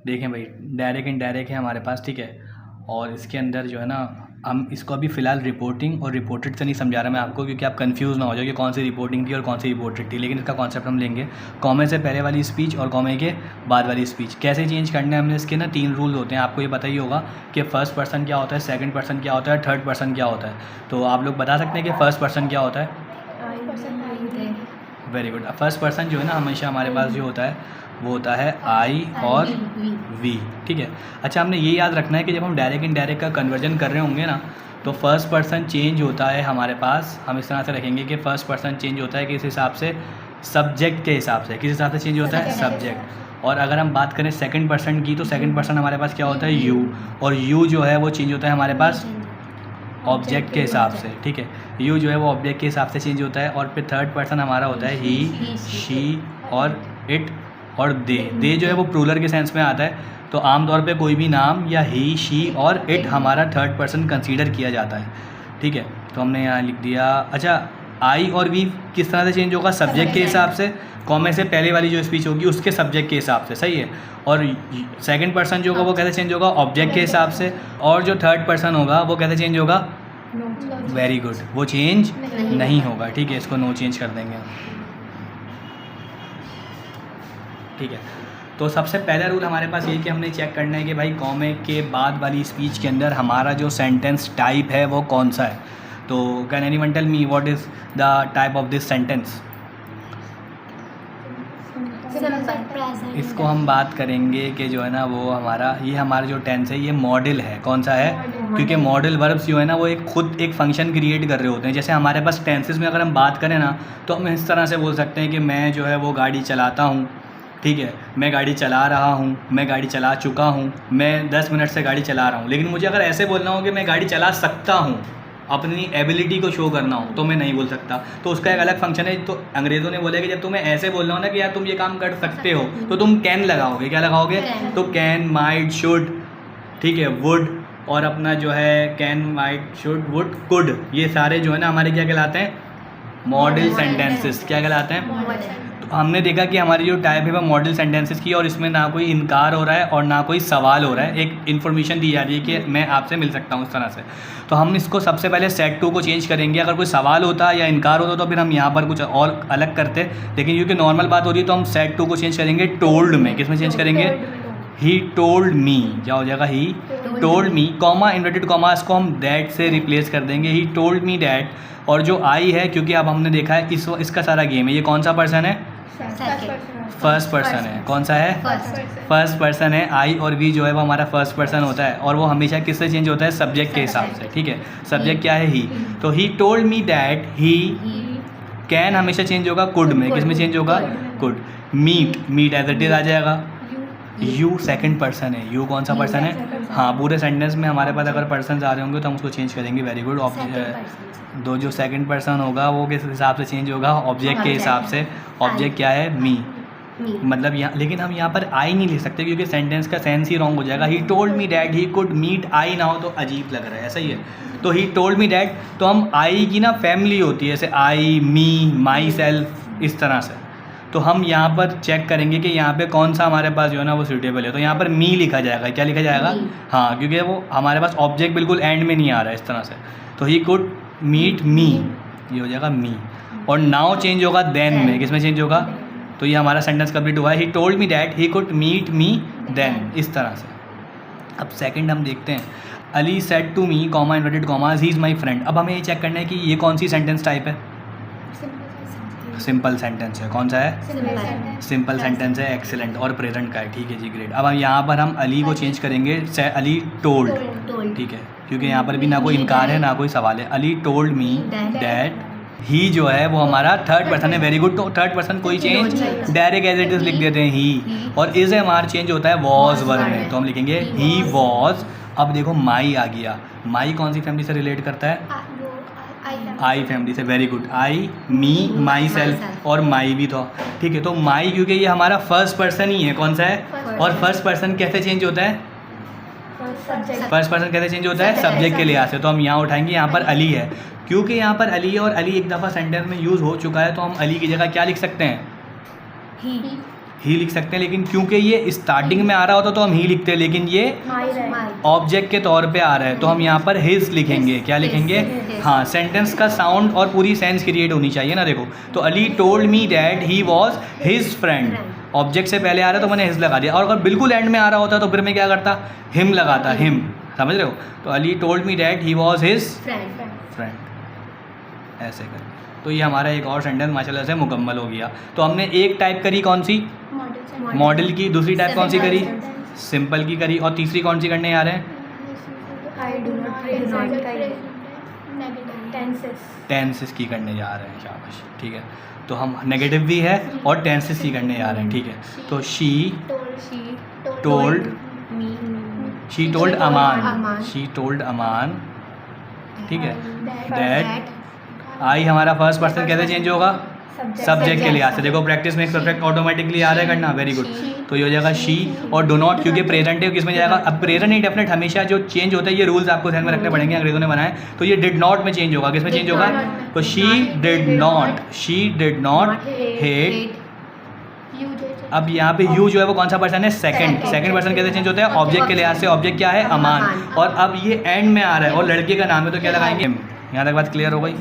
देखें भाई, direct indirect है हमारे पास, ठीक है। और इसके अंदर जो है ना, हम इसको अभी फ़िलहाल रिपोर्टिंग और रिपोर्टेड से नहीं समझा रहा मैं आपको, क्योंकि आप कंफ्यूज ना हो जाओ कि कौन सी रिपोर्टिंग थी और कौन सी रिपोर्टेड थी। लेकिन इसका कॉन्सेप्ट हम लेंगे, कॉमे से पहले वाली स्पीच और कॉमे के बाद वाली स्पीच कैसे चेंज करना है हमने। इसके ना 3 रूल होते हैं, आपको ये पता ही होगा कि फ़र्स्ट पर्सन क्या होता है, सेकंड पर्सन क्या होता है, थर्ड पर्सन क्या होता है। तो आप लोग बता सकते हैं कि फ़र्स्ट पर्सन क्या होता है? Very good. फर्स्ट पर्सन जो है ना, हमेशा हमारे पास जो होता है वो होता है आई और वी, ठीक है। अच्छा, हमने ये याद रखना है कि जब हम डायरेक्ट इनडायरेक्ट का कन्वर्जन कर रहे होंगे ना, तो फर्स्ट पर्सन चेंज होता है हमारे पास, हम इस तरह से रखेंगे कि फर्स्ट पर्सन चेंज होता है किस हिसाब से, सब्जेक्ट के हिसाब से। किस हिसाब से चेंज होता है? सब्जेक्ट। और अगर हम बात करें सेकंड पर्सन की, तो सेकंड पर्सन हमारे पास क्या होता है? यू। और यू जो है वो चेंज होता है हमारे पास ऑब्जेक्ट के हिसाब से, ठीक है। यू जो है वो ऑब्जेक्ट के हिसाब से चेंज होता है। और फिर थर्ड पर्सन हमारा होता है ही, शी और इट और दे जो है वो प्लूरल के सेंस में आता है। तो आमतौर पे कोई भी नाम या ही, शी और इट हमारा थर्ड पर्सन कंसीडर किया जाता है, ठीक है। तो हमने यहाँ लिख दिया। अच्छा, आई और वी किस तरह से चेंज होगा? सब्जेक्ट के हिसाब से। कॉमे से पहले वाली जो स्पीच होगी उसके सब्जेक्ट के हिसाब से, सही है। और सेकंड पर्सन जो होगा वो कैसे चेंज होगा? ऑब्जेक्ट के हिसाब से। और जो थर्ड पर्सन होगा वो कैसे चेंज होगा? वेरी गुड, वो चेंज नहीं होगा, ठीक है। इसको नो चेंज कर देंगे, ठीक है। तो सबसे पहला रूल हमारे पास ये कि हमने चेक करना है कि भाई कॉमे के बाद वाली स्पीच के अंदर हमारा जो सेंटेंस टाइप है वो कौन सा है। तो can anyone tell me what is the type of this sentence? इसको हम बात करेंगे कि जो है ना वो हमारा जो टेंस है ये मॉडल है। कौन सा है? क्योंकि मॉडल वर्ब्स जो है ना वो खुद एक फंक्शन क्रिएट कर रहे होते हैं। जैसे हमारे पास टेंसेस में अगर हम बात करें ना, तो हम इस तरह से बोल सकते हैं कि मैं जो है वो गाड़ी चलाता हूँ, ठीक है। मैं गाड़ी चला रहा हूँ, मैं गाड़ी चला चुका हूँ, मैं 10 मिनट से गाड़ी चला रहा हूँ। लेकिन मुझे अगर ऐसे बोलना हो कि मैं गाड़ी चला सकता हूँ, अपनी एबिलिटी को शो करना हो, तो मैं नहीं बोल सकता। तो उसका एक अलग फंक्शन है। तो अंग्रेज़ों ने बोला कि जब तुम्हें ऐसे बोलना हो ना कि यार तुम ये काम कर सकते हो, तो तुम कैन लगाओगे। क्या लगाओगे? तो कैन, माइट, शुड, ठीक है, वुड, और अपना जो है can, might, should, would, could, ये सारे जो है ना हमारे क्या कहलाते हैं? Model sentences. क्या कहलाते हैं? तो हमने देखा कि हमारी जो टाइप है वो मॉडल सेंटेंसेस की, और इसमें ना कोई इनकार हो रहा है और ना कोई सवाल हो रहा है। एक इन्फॉर्मेशन दी जा रही है कि मैं आपसे मिल सकता हूँ, इस तरह से। तो हम इसको सबसे पहले सेट टू को चेंज करेंगे। अगर कोई सवाल होता या इनकार होता तो फिर हम यहाँ पर कुछ और अलग करते, लेकिन क्योंकि नॉर्मल बात हो रही है तो हम सेट टू को चेंज करेंगे टोल्ड में। किस में चेंज करेंगे? ही टोल्ड मी। क्या हो जाएगा? He told me, comma, inverted comma, इसको हम दैट से रिप्लेस कर देंगे। ही टोल्ड मी दैट। और जो आई है, क्योंकि अब हमने देखा है इसका सारा गेम है, ये कौन सा पर्सन है? फर्स्ट पर्सन है। कौन सा है? फर्स्ट पर्सन है। आई और वी जो है वो हमारा फर्स्ट पर्सन होता है, और वो हमेशा किससे चेंज होता है? सब्जेक्ट के हिसाब से, ठीक है। सब्जेक्ट क्या है? ही। तो he told me that he can हमेशा चेंज होगा कुड में। किस में चेंज होगा? Could. Meet, meet as it is आ जाएगा। यू सेकंड पर्सन है। यू कौन सा पर्सन है? हाँ, पूरे सेंटेंस में हमारे पास अगर पर्सन आ रहे होंगे तो हम उसको चेंज करेंगे। Very good. दो जो सेकंड पर्सन होगा वो किस हिसाब से चेंज होगा? ऑब्जेक्ट के हिसाब से। ऑब्जेक्ट क्या है? मी। मतलब यहाँ, लेकिन हम यहाँ पर आई नहीं लिख सकते क्योंकि सेंटेंस का सेंस ही रॉन्ग हो जाएगा। He told me that he could meet आई ना हो तो अजीब लग रहा है, ऐसा ही है। तो ही टोल्ड मी डैट, तो हम आई की ना फैमिली होती है, जैसे आई, मी, माई सेल्फ, इस तरह से। तो हम यहाँ पर चेक करेंगे कि यहाँ पे कौन सा हमारे पास जो है ना वो सूटेबल है। तो यहाँ पर मी लिखा जाएगा। क्या लिखा जाएगा? हाँ, क्योंकि वो हमारे पास ऑब्जेक्ट बिल्कुल एंड में नहीं आ रहा है, इस तरह से। तो ही कुड मीट मी, ये हो जाएगा मी। और नाउ चेंज होगा देन में। किस में चेंज होगा? तो ये हमारा सेंटेंस कंप्लीट हुआ है। He told me that he could meet me then, इस तरह से। अब सेकंड हम देखते हैं। Ali said to me, comma, inverted commas, he is my friend. अब हमें ये चेक करना है कि ये कौन सी सेंटेंस टाइप है? सिंपल सेंटेंस है। कौन सा है? सिंपल सेंटेंस है। एक्सीलेंट। और प्रेजेंट का है, ठीक है जी, ग्रेट। अब हम यहाँ पर हम अली को चेंज करेंगे अली टोल्ड, ठीक है, क्योंकि यहाँ पर भी ना कोई इनकार है ना कोई सवाल है। Ali told me that he जो है वो हमारा थर्ड पर्सन है। Very good. तो थर्ड पर्सन कोई change direct as it is लिख देते हैं ही, और इज हमारा चेंज होता है वॉज वर्ब में, तो हम लिखेंगे ही वॉज। अब देखो माई आ गया। माई कौन सी फैमिली से रिलेट करता है? आई फैमिली से। Very good. I, me, my self और माई भी था, ठीक है। तो माई क्योंकि ये हमारा फर्स्ट पर्सन ही है। कौन सा है? और फर्स्ट पर्सन कैसे चेंज होता है? फर्स्ट पर्सन कैसे चेंज होता है? सब्जेक्ट के लिहाज से। तो हम यहाँ उठाएंगे, यहाँ पर अली है, क्योंकि यहाँ पर अली है और अली एक दफ़ा सेंटेंस में यूज़ हो चुका है, तो हम अली की जगह क्या लिख सकते हैं? ही लिख सकते हैं, लेकिन क्योंकि ये स्टार्टिंग में आ रहा होता तो हम ही लिखते हैं, लेकिन ये ऑब्जेक्ट के तौर पे आ रहा है तो हम यहाँ पर हिज लिखेंगे। क्या लिखेंगे? हाँ, सेंटेंस का साउंड और पूरी सेंस क्रिएट होनी चाहिए ना। देखो, तो Ali told me that he was his friend, object से पहले आ रहा है तो मैंने हिज लगा दिया। और अगर बिल्कुल एंड में आ रहा होता तो फिर मैं क्या करता? हिम लगाता, हिम। समझ रहे हो? तो Ali told me that he was his friend, ऐसे कर। तो ये हमारा एक और सेंटेंस माशाल्लाह से मुकम्मल हो गया। तो हमने एक टाइप करी कौन सी? मॉडल की। दूसरी टाइप कौन सी करी? सिंपल की करी। और तीसरी कौन सी करने आ रहे हैं? टेंसेस की करने जा रहे हैं। शाबाश, ठीक है। तो हम नेगेटिव भी है और टेंसेस की करने जा रहे हैं, ठीक है। तो शी टोल्ड अमान, ठीक है। दैट, आई हमारा फर्स्ट पर्सन कैसे चेंज होगा? सब्जेक्ट के लिहाज से। देखो प्रैक्टिस में परफेक्ट ऑटोमेटिकली आ रहा है करना, वेरी गुड। तो ये हो जाएगा शी। और डो नॉट, क्योंकि प्रेजेंटिव किस में जाएगा? अब प्रेजेंट इंडेफिनिट हमेशा जो चेंज होता है, ये रूल्स आपको ध्यान में रखने पड़ेंगे, अंग्रेजों ने बनाए। तो ये डिड नॉट में चेंज होगा। किस में चेंज होगा? तो शी डिड नॉट हेट। अब यहाँ पे यू जो है वो कौन सा पर्सन है? सेकंड पर्सन कैसे चेंज होता है? ऑब्जेक्ट के लिहाज से। ऑब्जेक्ट क्या है? अमान। और अब ये एंड में आ रहा है और लड़के का नाम है तो क्या लगाएंगे? यहाँ तक बात क्लियर हो गई?